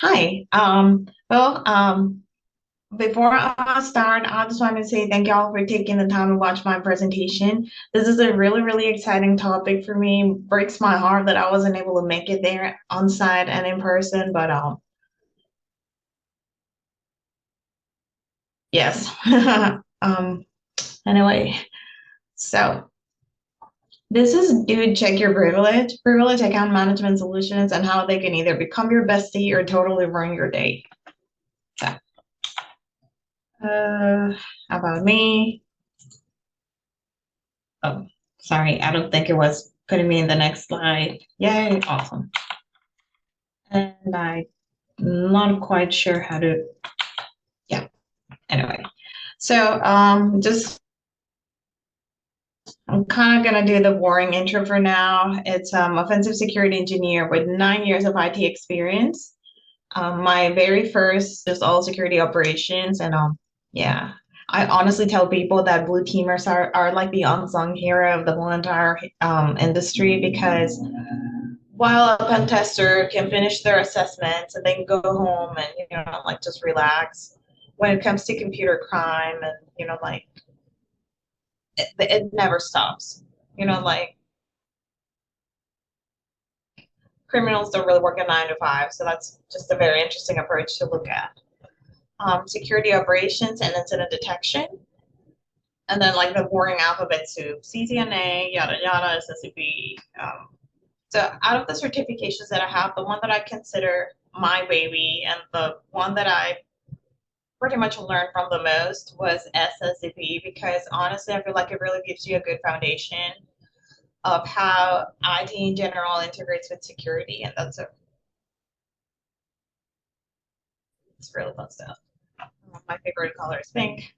Hi. Before I start, I just want to say thank y'all for taking the time to watch my presentation. This is a really, really exciting topic for me. Breaks my heart that I wasn't able to make it there on site and in person, but yes. Um, anyway, so this is Dude Check Your Privilege Account Management Solutions, and how they can either become your bestie or totally ruin your day. So, uh, about me. Oh, sorry, I don't think it was putting me in the next slide. Yay, awesome. And I'm not quite sure how to, yeah, anyway. So just I'm kind of gonna do the boring intro for now. It's offensive security engineer with 9 years of IT experience. My very first just all security operations, and yeah. I honestly tell people that blue teamers are like the unsung hero of the whole entire industry, because while a pen tester can finish their assessments and then go home and like just relax, when it comes to computer crime and like it never stops. Like criminals don't really work a 9 to 5, so that's just a very interesting approach to look at. Security operations and incident detection, and then like the boring alphabet soup: CCNA, yada yada, SSCP. So out of the certifications that I have, the one that I consider my baby and the one that I pretty much learned from the most was SSCP, because honestly, I feel like it really gives you a good foundation of how IT in general integrates with security, and it's really fun stuff. My favorite color is pink.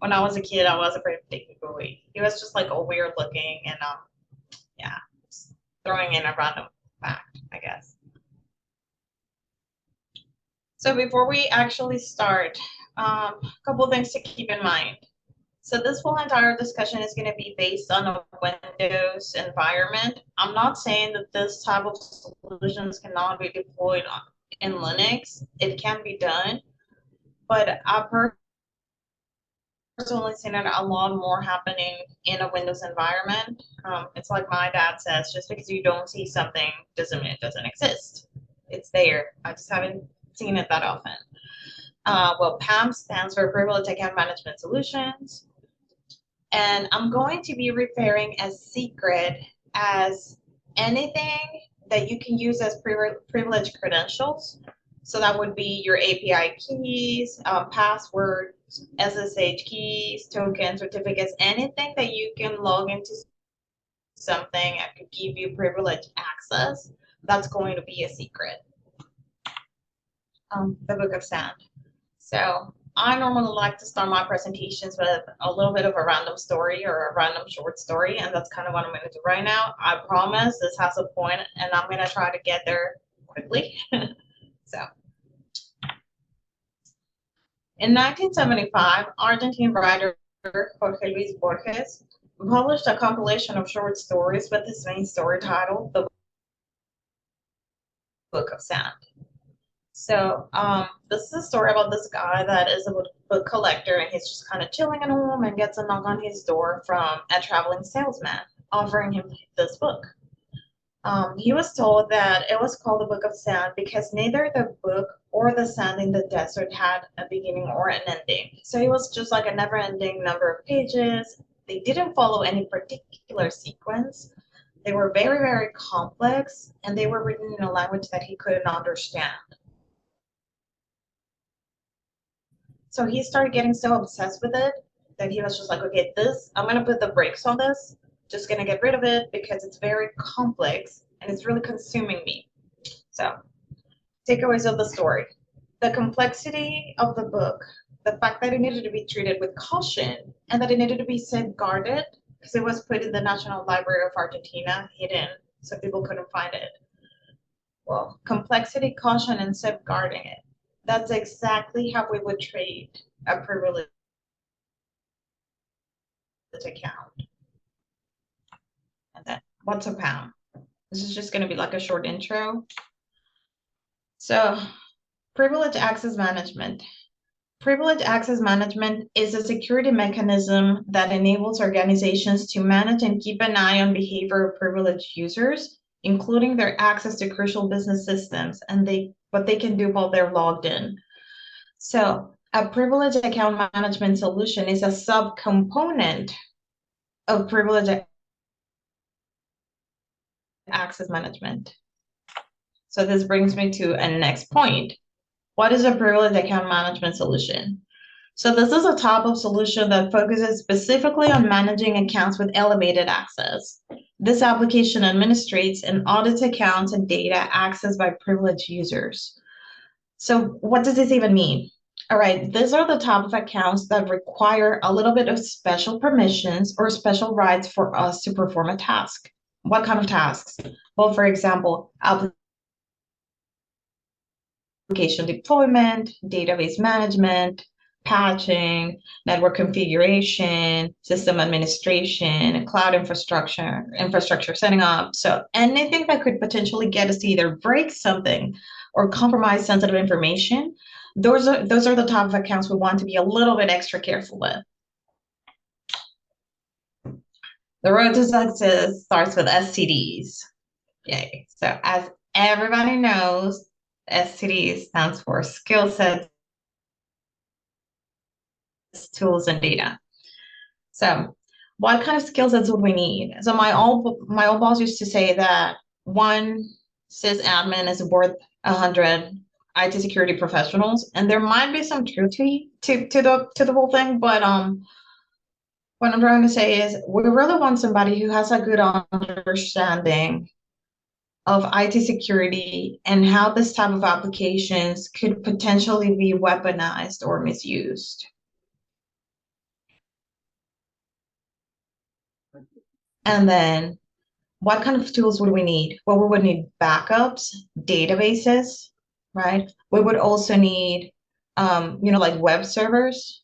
When I was a kid, I was afraid of David Bowie. He was just like a weird looking, and yeah, just throwing in a random fact, I guess. So before we actually start, a couple things to keep in mind. So this whole entire discussion is going to be based on a Windows environment. I'm not saying that this type of solutions cannot be deployed in Linux. It can be done, but I've personally seen it a lot more happening in a Windows environment. It's like my dad says: just because you don't see something doesn't mean it doesn't exist. It's there. I just haven't seen it that often. Well, PAM stands for Privileged Account Management Solutions. And I'm going to be referring as secret as anything that you can use as privileged credentials. So that would be your API keys, passwords, SSH keys, tokens, certificates, anything that you can log into something and could give you privileged access. That's going to be a secret. The Book of Sound. So I normally like to start my presentations with a little bit of a random story or a random short story, and that's kind of what I'm going to do right now. I promise this has a point, and I'm going to try to get there quickly. So, in 1975, Argentine writer Jorge Luis Borges published a compilation of short stories with his main story title, The Book of Sound. So this is a story about this guy that is a book collector, and he's just kind of chilling at home and gets a knock on his door from a traveling salesman offering him this book. He was told that it was called the Book of Sand because neither the book or the sand in the desert had a beginning or an ending. So it was just like a never-ending number of pages. They didn't follow any particular sequence. They were very, very complex, and they were written in a language that he couldn't understand. So he started getting so obsessed with it that he was just like, okay, this, I'm going to put the brakes on this, just going to get rid of it because it's very complex and it's really consuming me. So, takeaways of the story: the complexity of the book, the fact that it needed to be treated with caution, and that it needed to be safeguarded because it was put in the National Library of Argentina, hidden, so people couldn't find it. Well, complexity, caution, and safeguarding it. That's exactly how we would treat a privilege account. And then what's a pound? This is just going to be like a short intro. So Privilege access management. Privilege access management is a security mechanism that enables organizations to manage and keep an eye on behavior of privileged users, including their access to crucial business systems and what they can do while they're logged in. So a privilege account management solution is a subcomponent of privilege access management. So this brings me to a next point. What is a privilege account management solution? So this is a type of solution that focuses specifically on managing accounts with elevated access. This application administrates and audits accounts and data accessed by privileged users. So what does this even mean? All right, these are the type of accounts that require a little bit of special permissions or special rights for us to perform a task. What kind of tasks? Well, for example, application deployment, database management, patching, network configuration, system administration, cloud infrastructure setting up. So anything that could potentially get us to either break something or compromise sensitive information, those are the type of accounts we want to be a little bit extra careful with. The road to success starts with STDs. Yay. So as everybody knows, STD stands for skill sets, tools, and data. So what kind of skill sets would we need? So my old boss used to say that one sysadmin is worth 100 IT security professionals, and there might be some truth to the whole thing, but what I'm trying to say is we really want somebody who has a good understanding of IT security and how this type of applications could potentially be weaponized or misused. And then what kind of tools would we need? Well, we would need backups, databases, right? We would also need, like web servers.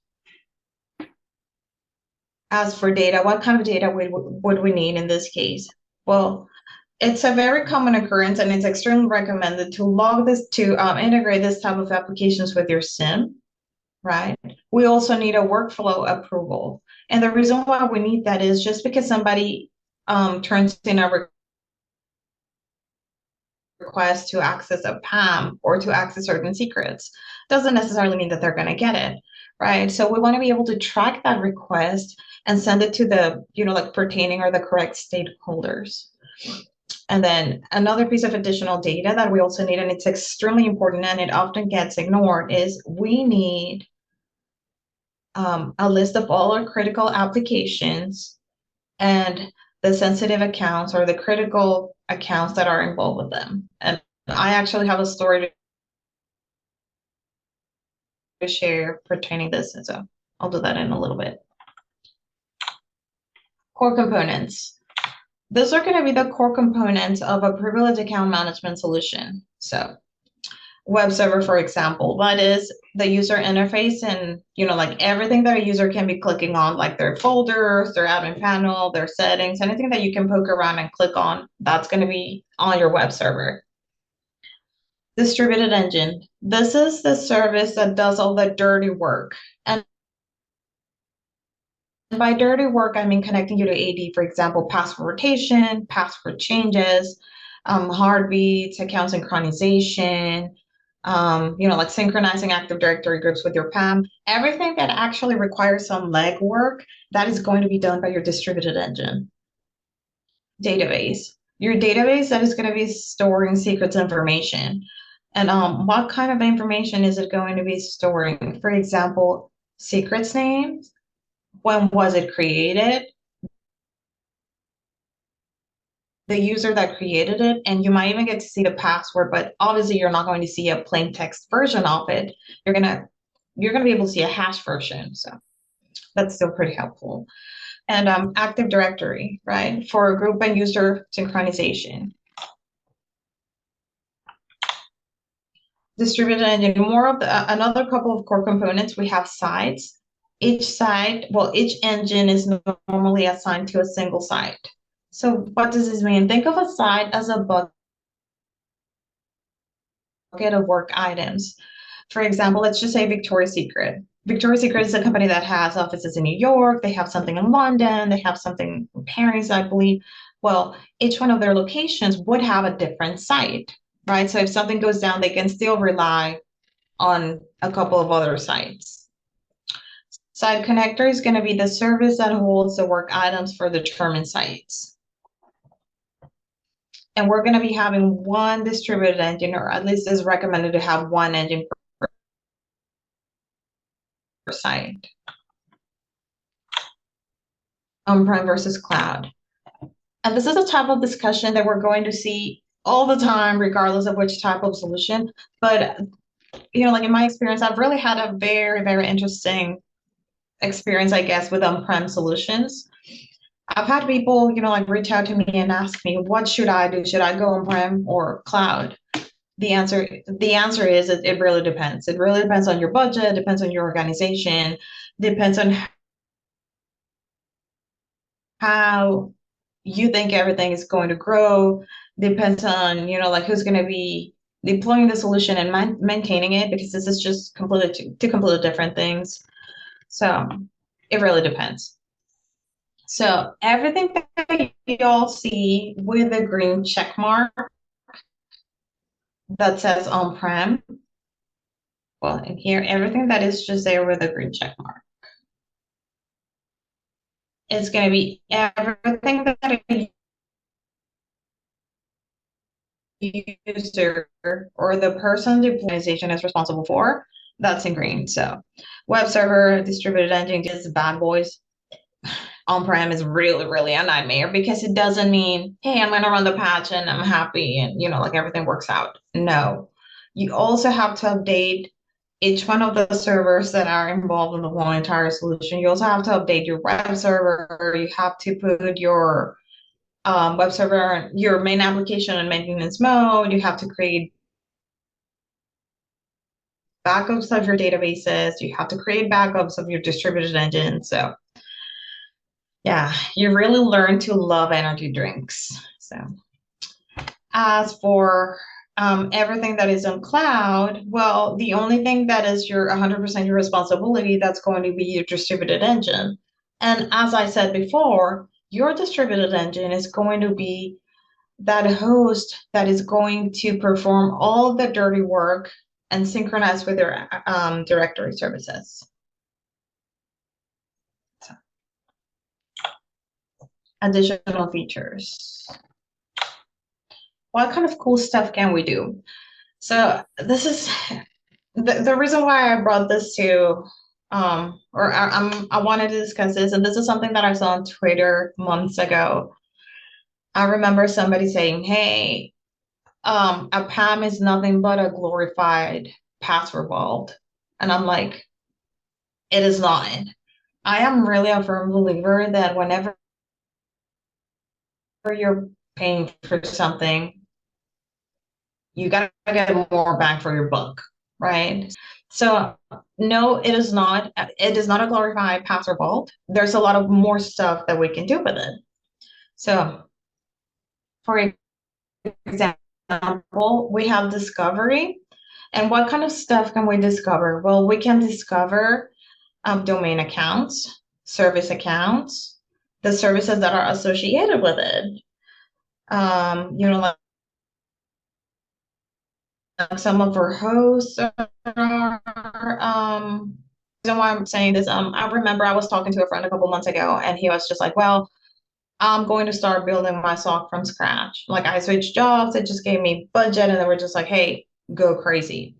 As for data, what kind of data would we need in this case? Well, it's a very common occurrence and it's extremely recommended to integrate this type of applications with your SIM, right? We also need a workflow approval. And the reason why we need that is just because somebody turns in a request to access a PAM or to access certain secrets doesn't necessarily mean that they're going to get it, right? So we want to be able to track that request and send it to the, like pertaining or the correct stakeholders. And then another piece of additional data that we also need, and it's extremely important and it often gets ignored, is we need a list of all our critical applications and the sensitive accounts or the critical accounts that are involved with them. And I actually have a story to share pertaining this, and so I'll do that in a little bit. Core components. Those are going to be the core components of a privileged account management solution. So web server, for example, that is the user interface and, like everything that a user can be clicking on, like their folders, their admin panel, their settings, anything that you can poke around and click on, that's going to be on your web server. Distributed engine. This is the service that does all the dirty work. And by dirty work, I mean connecting you to AD, for example, password rotation, password changes, heartbeats, account synchronization, like synchronizing Active Directory groups with your PAM, everything that actually requires some legwork, that is going to be done by your distributed engine. Database. Your database that is going to be storing secrets information. And what kind of information is it going to be storing? For example, secrets names, when was it created, the user that created it, and you might even get to see the password, but obviously you're not going to see a plain text version of it. You're gonna be able to see a hash version, so that's still pretty helpful. And Active Directory, right, for group and user synchronization. Distributed engine, another couple of core components. We have sites. Each engine is normally assigned to a single site. So what does this mean? Think of a site as a bucket of work items. For example, let's just say Victoria's Secret. Victoria's Secret is a company that has offices in New York, they have something in London, they have something in Paris, I believe. Well, each one of their locations would have a different site, right? So if something goes down, they can still rely on a couple of other sites. Site connector is going to be the service that holds the work items for determined sites. And we're going to be having one distributed engine, or at least is recommended to have one engine per site. On-prem versus cloud. And this is a type of discussion that we're going to see all the time, regardless of which type of solution. But, like in my experience, I've really had a very, very interesting experience, I guess, with on-prem solutions. I've had people, like reach out to me and ask me, what should I do? Should I go on-prem or cloud? The answer is it really depends. It really depends on your budget, depends on your organization, depends on how you think everything is going to grow, depends on, like who's going to be deploying the solution and maintaining it, because this is just two completely different things. So it really depends. So everything that you all see with the green check mark that says on-prem, well, in here, everything that is just there with a green check mark. It's going to be everything that a user or the person the organization is responsible for, that's in green. So web server, distributed engine, just bad boys. On-prem is really, really a nightmare, because it doesn't mean, hey, I'm going to run the patch and I'm happy and, like everything works out. No, you also have to update each one of the servers that are involved in the whole entire solution. You also have to update your web server. You have to put your web server, your main application in maintenance mode. You have to create backups of your databases. You have to create backups of your distributed engine. So yeah, you really learn to love energy drinks. So as for everything that is on cloud, well, the only thing that is your 100% your responsibility, that's going to be your distributed engine. And as I said before, your distributed engine is going to be that host that is going to perform all the dirty work and synchronize with your directory services. So, additional features. What kind of cool stuff can we do? So this is the reason why I brought this to, or I wanted to discuss this, and this is something that I saw on Twitter months ago. I remember somebody saying, hey, a PAM is nothing but a glorified password vault. And I'm like, it is not. I am really a firm believer that whenever you're paying for something, you gotta get more bang for your buck, right? So no, it is not. It is not a glorified password vault. There's a lot of more stuff that we can do with it. So, for example, we have discovery. And what kind of stuff can we discover? Well, we can discover domain accounts, service accounts, the services that are associated with it. Like some of our hosts are, reason why I'm saying this, I remember I was talking to a friend a couple months ago, and he was just like, well, I'm going to start building my SOC from scratch. Like, I switched jobs, it just gave me budget, and they were just like, hey, go crazy.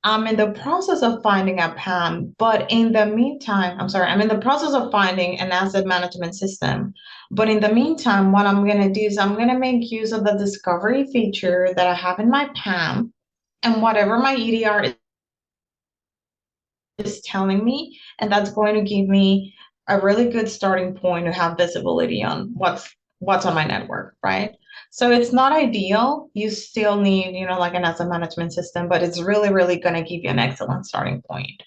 I'm in the process of finding a PAM, but in the meantime, I'm in the process of finding an asset management system. But in the meantime, what I'm going to do is I'm going to make use of the discovery feature that I have in my PAM, and whatever my EDR is telling me, and that's going to give me a really good starting point to have visibility on what's on my network, right? So it's not ideal. You still need, like an asset management system, but it's really, really going to give you an excellent starting point.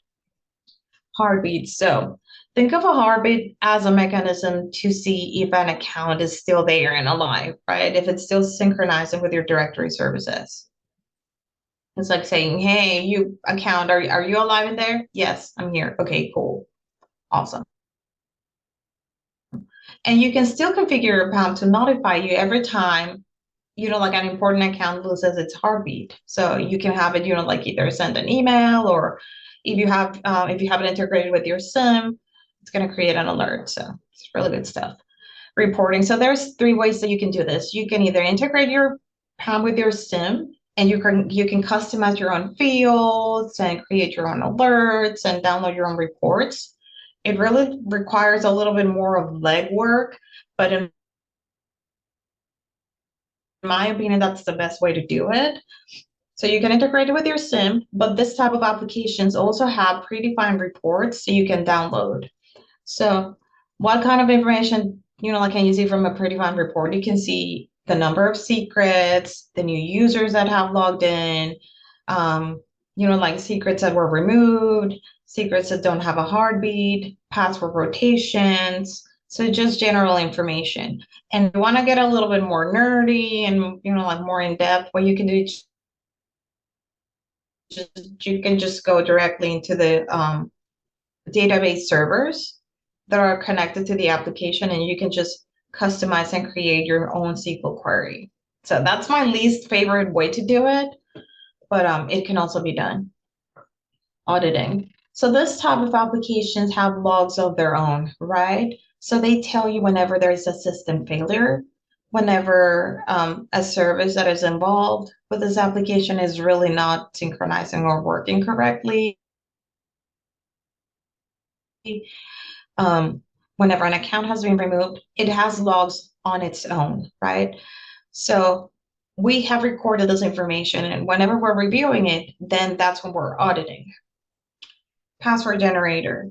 Heartbeat. So think of a heartbeat as a mechanism to see if an account is still there and alive, right? If it's still synchronizing with your directory services. It's like saying, hey, you account, are you alive in there? Yes, I'm here. Okay, cool. Awesome. And you can still configure your account to notify you every time, like an important account loses its heartbeat. So you can have it, like either send an email, or if you have it integrated with your SIM, it's going to create an alert. So it's really good stuff. Reporting. So there's three ways that you can do this. You can either integrate your PAM with your SIM, and you can customize your own fields and create your own alerts and download your own reports. It really requires a little bit more of legwork, but in my opinion, that's the best way to do it. So you can integrate it with your SIM, but this type of applications also have predefined reports so you can download. So what kind of information, like can you see from a predefined report? You can see the number of secrets, the new users that have logged in, like secrets that were removed, secrets that don't have a heartbeat, password rotations. So just general information. And if you want to get a little bit more nerdy and, like more in depth, what you can do is you can just go directly into the database servers that are connected to the application, and you can just customize and create your own SQL query. So that's my least favorite way to do it, but it can also be done. Auditing. So this type of applications have logs of their own, right? So they tell you whenever there is a system failure, whenever a service that is involved with this application is really not synchronizing or working correctly. Um, Whenever an account has been removed, it has logs on its own, right? So we have recorded this information, and whenever we're reviewing it, then that's when we're auditing. Password generator.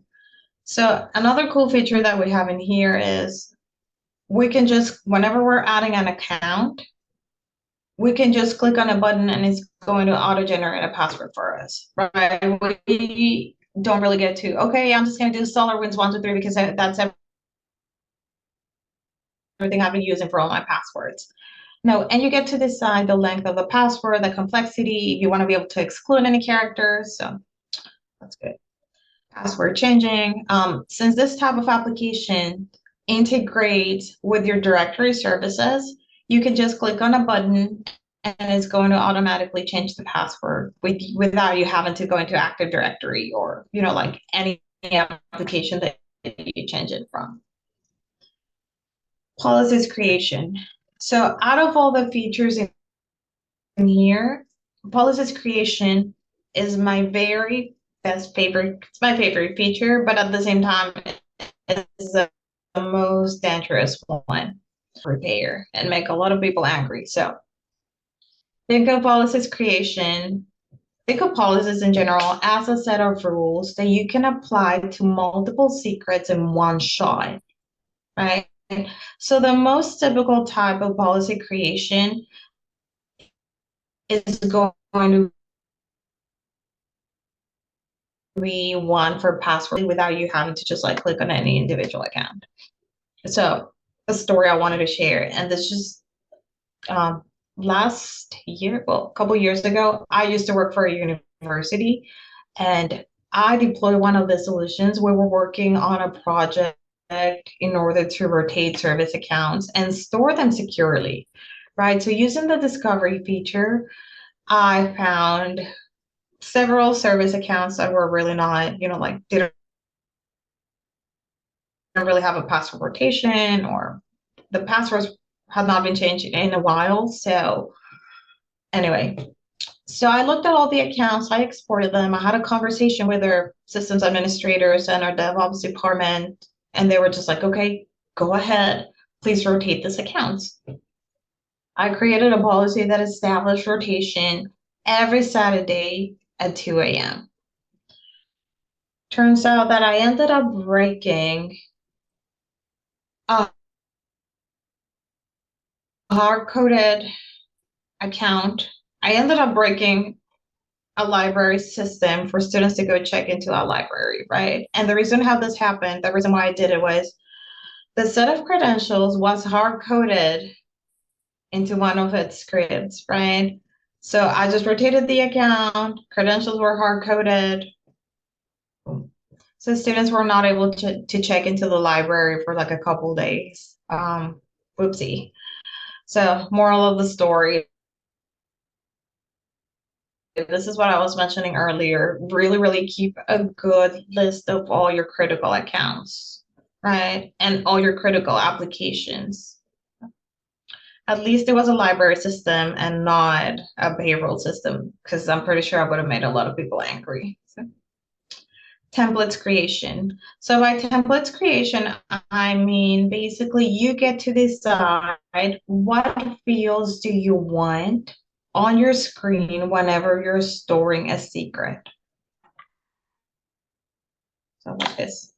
So another cool feature that we have in here is we can just, whenever we're adding an account, we can just click on a button and it's going to auto generate a password for us, right? We don't really get to, okay, I'm just going to do SolarWinds 123 because that's everything I've been using for all my passwords. No, and you get to decide the length of the password, the complexity, if you want to be able to exclude any characters. So that's good. Password changing. Since this type of application integrates with your directory services, you can just click on a button and it's going to automatically change the password without you having to go into Active Directory or, like any application that you change it from. Policies creation. So out of all the features in here, policies creation is my very best favorite. It's my favorite feature, but at the same time, it's the most dangerous one to repair and make a lot of people angry. So think of policies creation, think of policies in general as a set of rules that you can apply to multiple secrets in one shot, right? So the most typical type of policy creation is going to be one for password without you having to just like click on any individual account. So a story I wanted to share, and this just last year, well, a couple years ago, I used to work for a university, and I deployed one of the solutions. We were working on a project in order to rotate service accounts and store them securely, right? So using the discovery feature, I found several service accounts that were really not, like didn't really have a password rotation, or the passwords had not been changed in a while. So anyway, so I looked at all the accounts, I exported them. I had a conversation with our systems administrators and our DevOps department, and they were just like, okay, go ahead, please rotate this account. I created a policy that established rotation every Saturday at 2 a.m. Turns out that I ended up breaking a hard-coded account. I ended up breaking a library system for students to go check into a library, right? And the reason how this happened, the reason why I did it was the set of credentials was hard-coded into one of its scripts, right? So I just rotated the account, credentials were hard coded. So students were not able to check into the library for like a couple days. Whoopsie. So moral of the story, this is what I was mentioning earlier. Really, really keep a good list of all your critical accounts, right? And all your critical applications. At least it was a library system and not a payroll system, because I'm pretty sure I would have made a lot of people angry. So, templates creation. So by templates creation, I mean basically you get to decide what fields do you want on your screen whenever you're storing a secret. So like this.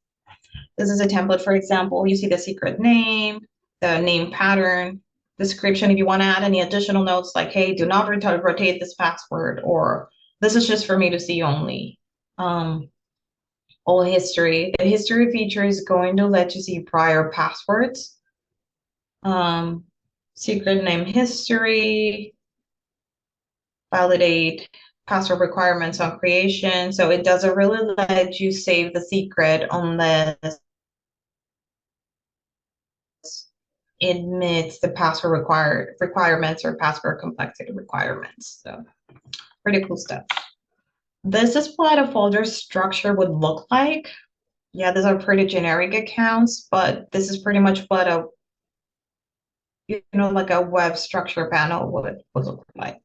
This is a template, for example. You see the secret name, the name pattern, description. If you want to add any additional notes like, hey, do not rotate this password, or this is just for me to see only. All history. The history feature is going to let you see prior passwords. Secret name history, validate password requirements on creation. So it doesn't really let you save the secret unless it meets the password requirements or password complexity requirements. So pretty cool stuff. This is what a folder structure would look like. Yeah, these are pretty generic accounts, but this is pretty much what a like a web structure panel would look like.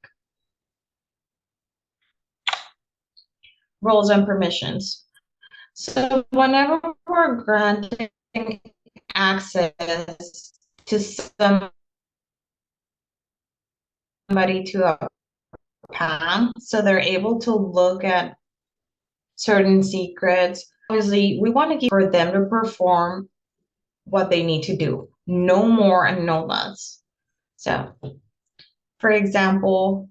Roles and permissions. So whenever we're granting access to somebody to a PAM, so they're able to look at certain secrets, obviously we want to keep for them to perform what they need to do, no more and no less. So for example,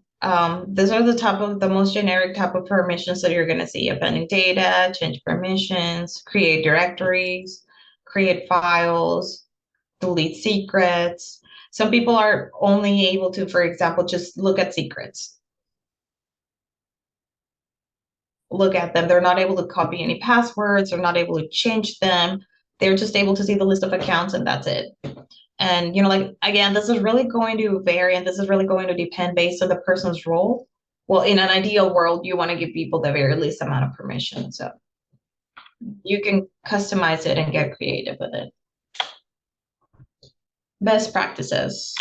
these are the most generic type of permissions that you're going to see: appending data, change permissions, create directories, create files, delete secrets. Some people are only able to, for example, just look at secrets. Look at them. They're not able to copy any passwords. They're not able to change them. They're just able to see the list of accounts and that's it. And, like, again, this is really going to vary and this is really going to depend based on the person's role. Well, in an ideal world, you want to give people the very least amount of permission. So you can customize it and get creative with it. Best practices.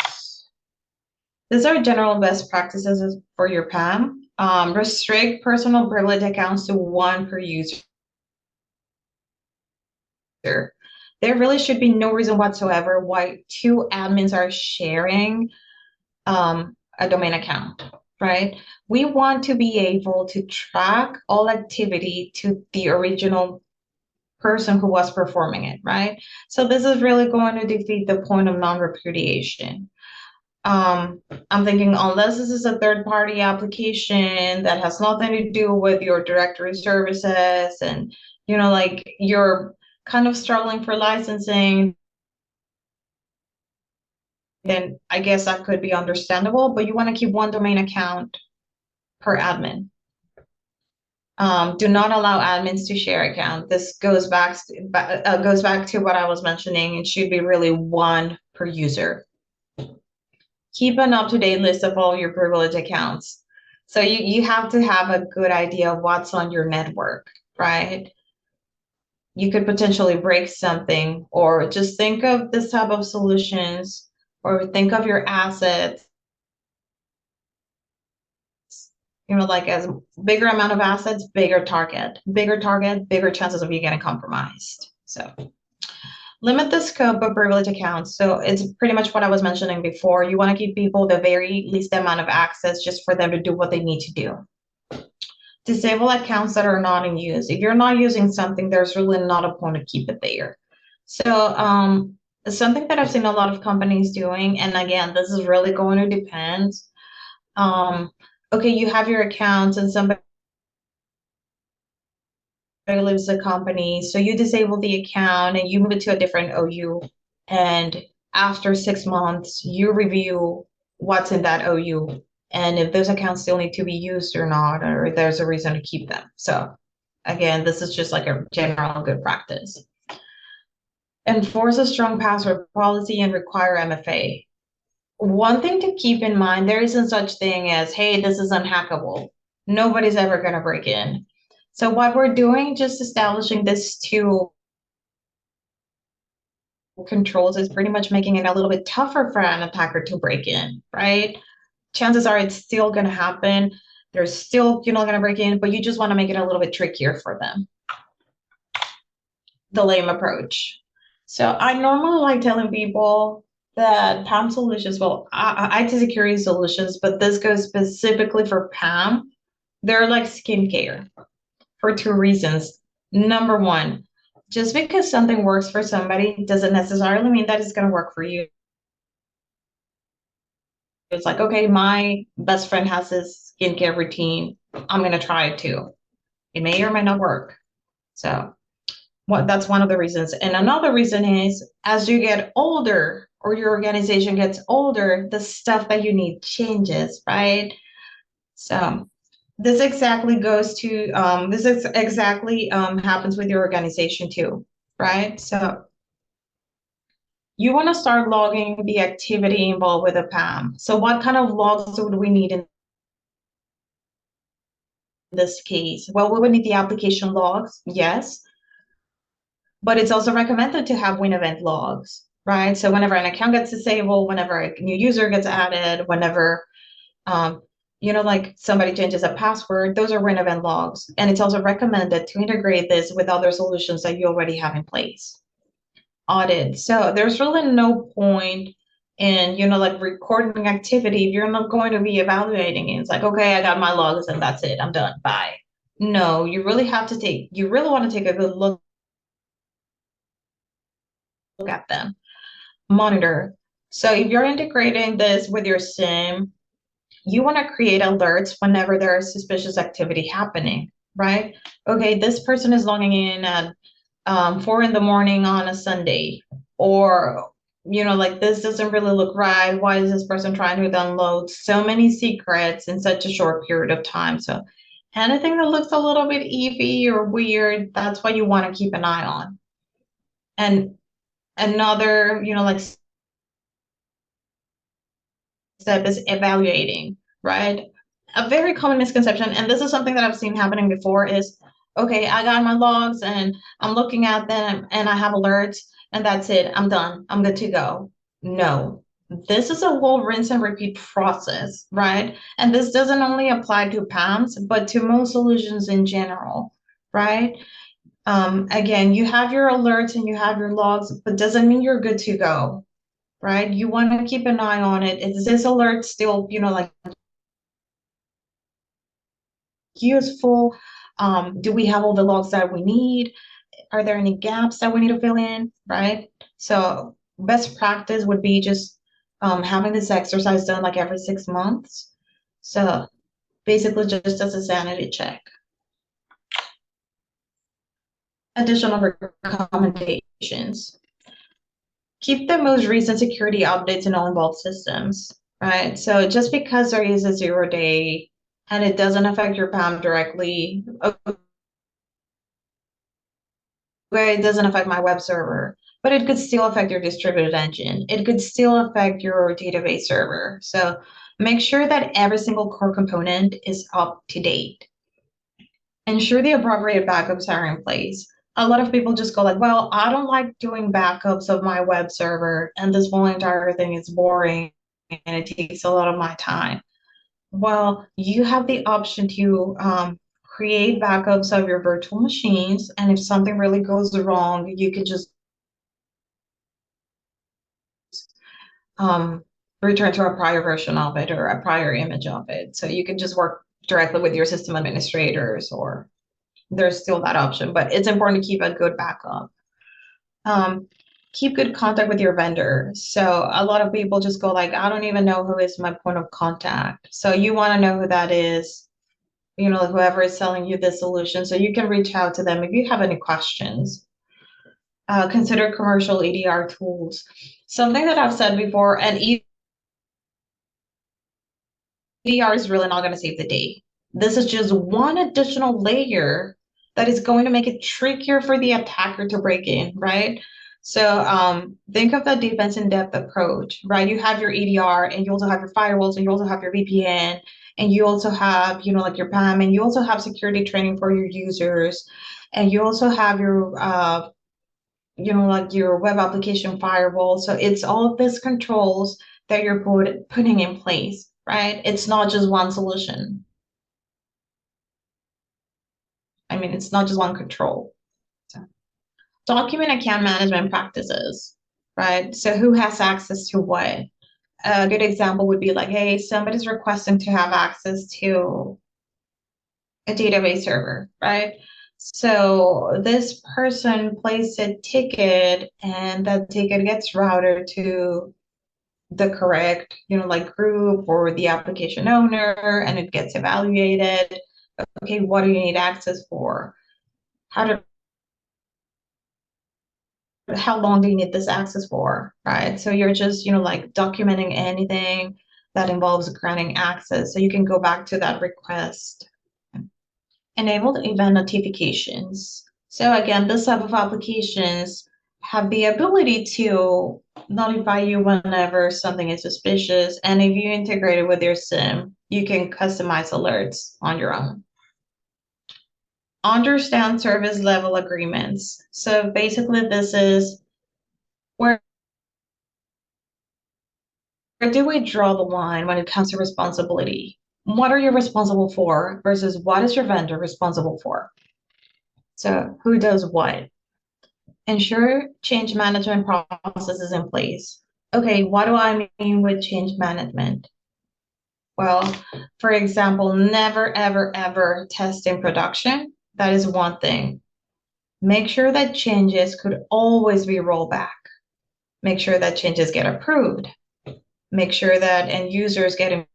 These are general best practices for your PAM. Restrict personal privilege accounts to one per user. There really should be no reason whatsoever why two admins are sharing a domain account, right? We want to be able to track all activity to the original person who was performing it, right? So this is really going to defeat the point of non-repudiation. I'm thinking unless this is a third-party application that has nothing to do with your directory services and, like you're kind of struggling for licensing, then I guess that could be understandable, but you want to keep one domain account per admin. Do not allow admins to share account. This goes back to what I was mentioning. It should be really one per user. Keep an up-to-date list of all your privileged accounts. So you have to have a good idea of what's on your network, right? You could potentially break something, or just think of this type of solutions, or think of your assets, like as bigger amount of assets, bigger target, bigger chances of you getting compromised. So limit the scope of privilege accounts. So it's pretty much what I was mentioning before. You want to give people the very least amount of access just for them to do what they need to do. Disable accounts that are not in use. If you're not using something, there's really not a point to keep it there. So something that I've seen a lot of companies doing, and again, this is really going to depend. Okay, you have your accounts and somebody leaves the company, so you disable the account and you move it to a different OU. And after 6 months, you review what's in that OU and if those accounts still need to be used or not, or if there's a reason to keep them. So again, this is just like a general good practice. Enforce a strong password policy and require MFA. One thing to keep in mind, there isn't such thing as, hey, this is unhackable. Nobody's ever going to break in. So what we're doing, just establishing this two controls is pretty much making it a little bit tougher for an attacker to break in, right? Chances are it's still going to happen. They're still, going to break in, but you just want to make it a little bit trickier for them. The lame approach. So I normally like telling people that PAM solutions, well, IT security solutions, but this goes specifically for PAM. They're like skincare for two reasons. Number one, just because something works for somebody doesn't necessarily mean that it's going to work for you. It's like, okay, my best friend has this skincare routine. I'm going to try it too. It may or may not work. So that's one of the reasons. And another reason is as you get older or your organization gets older, the stuff that you need changes, right? So this exactly goes to, this is exactly happens with your organization too, right? So you want to start logging the activity involved with a PAM. So what kind of logs would we need in this case? Well, we would need the application logs, yes, but it's also recommended to have win event logs, right? So whenever an account gets disabled, whenever a new user gets added, whenever like somebody changes a password, those are win event logs. And it's also recommended to integrate this with other solutions that you already have in place. Audit. So there's really no point in, like recording activity if you're not going to be evaluating it. It's like, okay, I got my logs and that's it. I'm done. Bye. No, you really want to take a good look at them. Monitor. So if you're integrating this with your SIM, you want to create alerts whenever there is suspicious activity happening, right? Okay, this person is logging in at 4 in the morning on a Sunday, or like this doesn't really look right. Why is this person trying to download so many secrets in such a short period of time? So anything that looks a little bit iffy or weird, that's what you want to keep an eye on. And another, like step is evaluating, right? A very common misconception, and this is something that I've seen happening before, is okay, I got my logs and I'm looking at them and I have alerts and that's it. I'm done. I'm good to go. No, this is a whole rinse and repeat process, right? And this doesn't only apply to PAMs, but to most solutions in general, right? Again, you have your alerts and you have your logs, but doesn't mean you're good to go, right? You want to keep an eye on it. Is this alert still, like useful? Do we have all the logs that we need? Are there any gaps that we need to fill in, right? So best practice would be just having this exercise done like every 6 months. So basically just as a sanity check. Additional recommendations. Keep the most recent security updates in all involved systems, right? So just because there is a 0-day and it doesn't affect your PAM directly, okay, it doesn't affect my web server, but it could still affect your distributed engine. It could still affect your database server. So make sure that every single core component is up to date. Ensure the appropriate backups are in place. A lot of people just go like, well, I don't like doing backups of my web server, and this whole entire thing is boring and it takes a lot of my time. Well, you have the option to create backups of your virtual machines, and if something really goes wrong, you can just return to a prior version of it or a prior image of it. So you can just work directly with your system administrators, or there's still that option, but it's important to keep a good backup. Keep good contact with your vendor. So a lot of people just go like, I don't even know who is my point of contact. So you want to know who that is, whoever is selling you this solution, so you can reach out to them if you have any questions. Consider commercial EDR tools. Something that I've said before, and ADR is really not going to save the day. This is just one additional layer that is going to make it trickier for the attacker to break in, right? So think of the defense in depth approach, right? You have your EDR and you also have your firewalls and you also have your VPN and you also have, like your PAM and you also have security training for your users and you also have your, like your web application firewall. So it's all of these controls that you're putting in place, right? It's not just one solution. I mean, it's not just one control. So, document account management practices, right? So who has access to what? A good example would be like, hey, somebody's requesting to have access to a database server, right? So this person placed a ticket and that ticket gets routed to the correct, like group or the application owner and it gets evaluated. Okay, what do you need access for? How to how long do you need this access for, right? So you're just, like documenting anything that involves granting access. So you can go back to that request. Enabled event notifications. So again, this type of applications have the ability to notify you whenever something is suspicious. And if you integrate it with your SIM, you can customize alerts on your own. Understand service level agreements. So basically this is where do we draw the line when it comes to responsibility? What are you responsible for versus what is your vendor responsible for? So who does what? Ensure change management processes in place. Okay, what do I mean with change management? Well, for example, never, ever, ever test in production. That is one thing. Make sure that changes could always be rolled back. Make sure that changes get approved. Make sure that end users get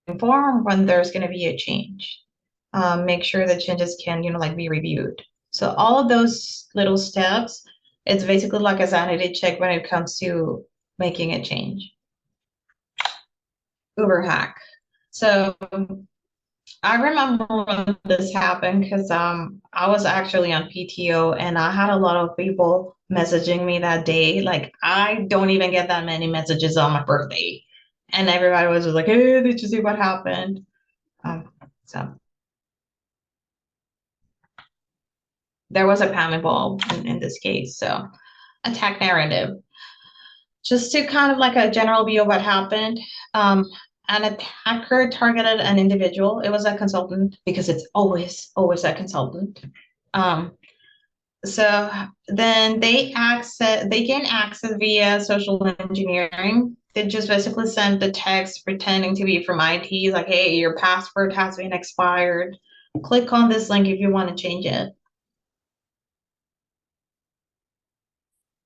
informed when there's going to be a change. Make sure that changes can, like be reviewed. So all of those little steps, it's basically like a sanity check when it comes to making a change. Uber hack. So I remember when this happened because I was actually on PTO and I had a lot of people messaging me that day. Like I don't even get that many messages on my birthday. And everybody was just like, hey, did you see what happened? So there was a PAM involved in this case. So attack narrative. Just to kind of like a general view of what happened, an attacker targeted an individual. It was a consultant because it's always a consultant. Um, so then they gain access via social engineering. They just basically sent the text pretending to be from IT, like, hey, your password has been expired. Click on this link if you want to change it.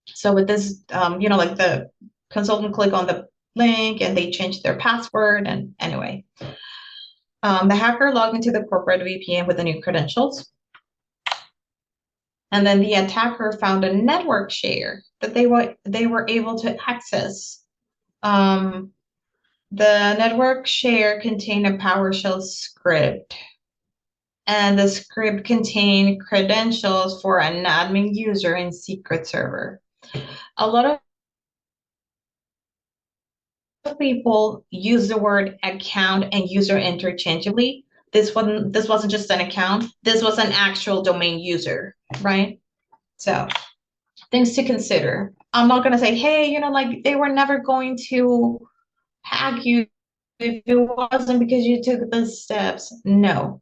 So with this, like the consultant click on the link and they change their password. And anyway, the hacker logged into the corporate VPN with the new credentials. And then the attacker found a network share that they were able to access. The network share contained a PowerShell script, and the script contained credentials for an admin user in secret server. A lot of people use the word account and user interchangeably. This wasn't just an account. This was an actual domain user, right? So things to consider. I'm not gonna say, hey, like they were never going to hack you if it wasn't because you took the steps. No.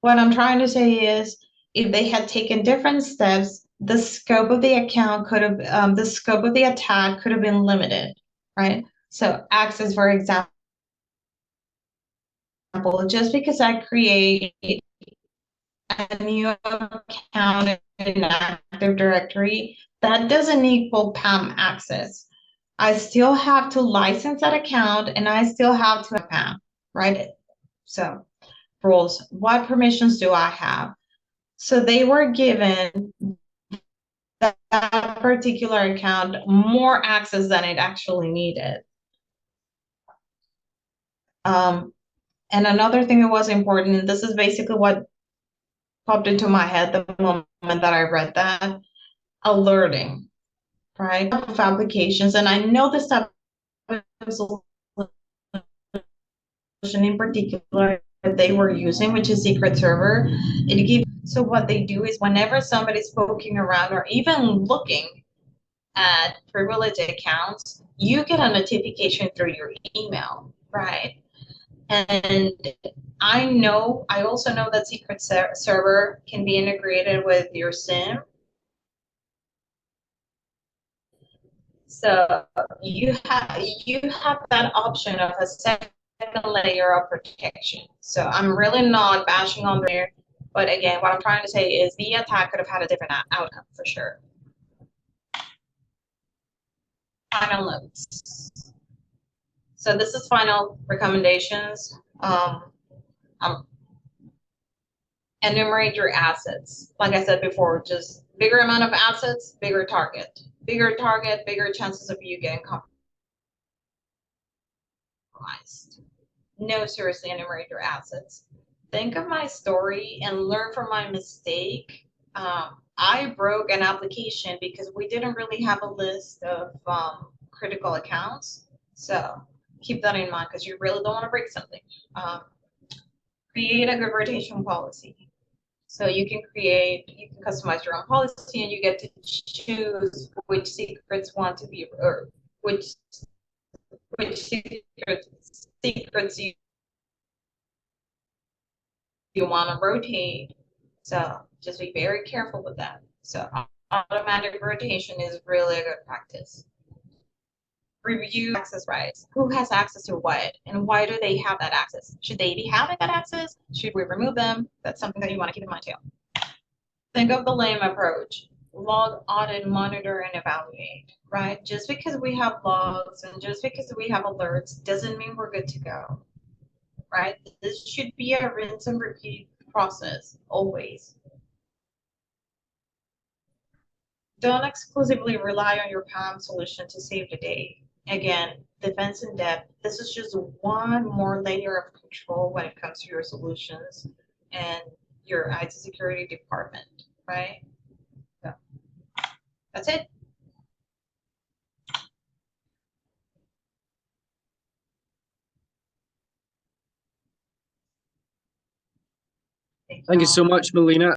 What I'm trying to say is if they had taken different steps, the scope of the account could have, the scope of the attack could have been limited, right? So access, for example, just because I create a new account in Active Directory, that doesn't equal PAM access. I still have to license that account and I still have to have PAM, right? So rules, what permissions do I have? So they were given that particular account more access than it actually needed. And another thing that was important, and this is basically what popped into my head the moment that I read that, alerting, right? Of applications, and I know this type of solution in particular that they were using, which is Secret Server. It gives so what they do is whenever somebody's poking around or even looking at privileged accounts, you get a notification through your email, right? And I also know that Secret Server can be integrated with your SIM. So you have that option of a second layer of protection. So I'm really not bashing on there, but again, what I'm trying to say is the attack could have had a different outcome for sure. Final notes. So this is final recommendations. Um, enumerate your assets. Like I said before, just bigger amount of assets, bigger target. Bigger target, bigger chances of you getting compromised. No, seriously, enumerate your assets. Think of my story and learn from my mistake. I broke an application because we didn't really have a list of critical accounts. So keep that in mind because you really don't want to break something. Um, create a good rotation policy. So you can customize your own policy and you get to choose which secrets want to be, or which secrets you want to rotate. So just be very careful with that. So automatic rotation is really a good practice. Review access rights. Who has access to what and why do they have that access? Should they be having that access? Should we remove them? That's something that you want to keep in mind too. Think of the lame approach. Log, audit, monitor, and evaluate, right? Just because we have logs and just because we have alerts doesn't mean we're good to go, right? This should be a rinse and repeat process, always. Don't exclusively rely on your PAM solution to save the day. Again, defense in depth. This is just one more layer of control when it comes to your solutions and your IT security department, right? So that's it. Thank you so much, Melina.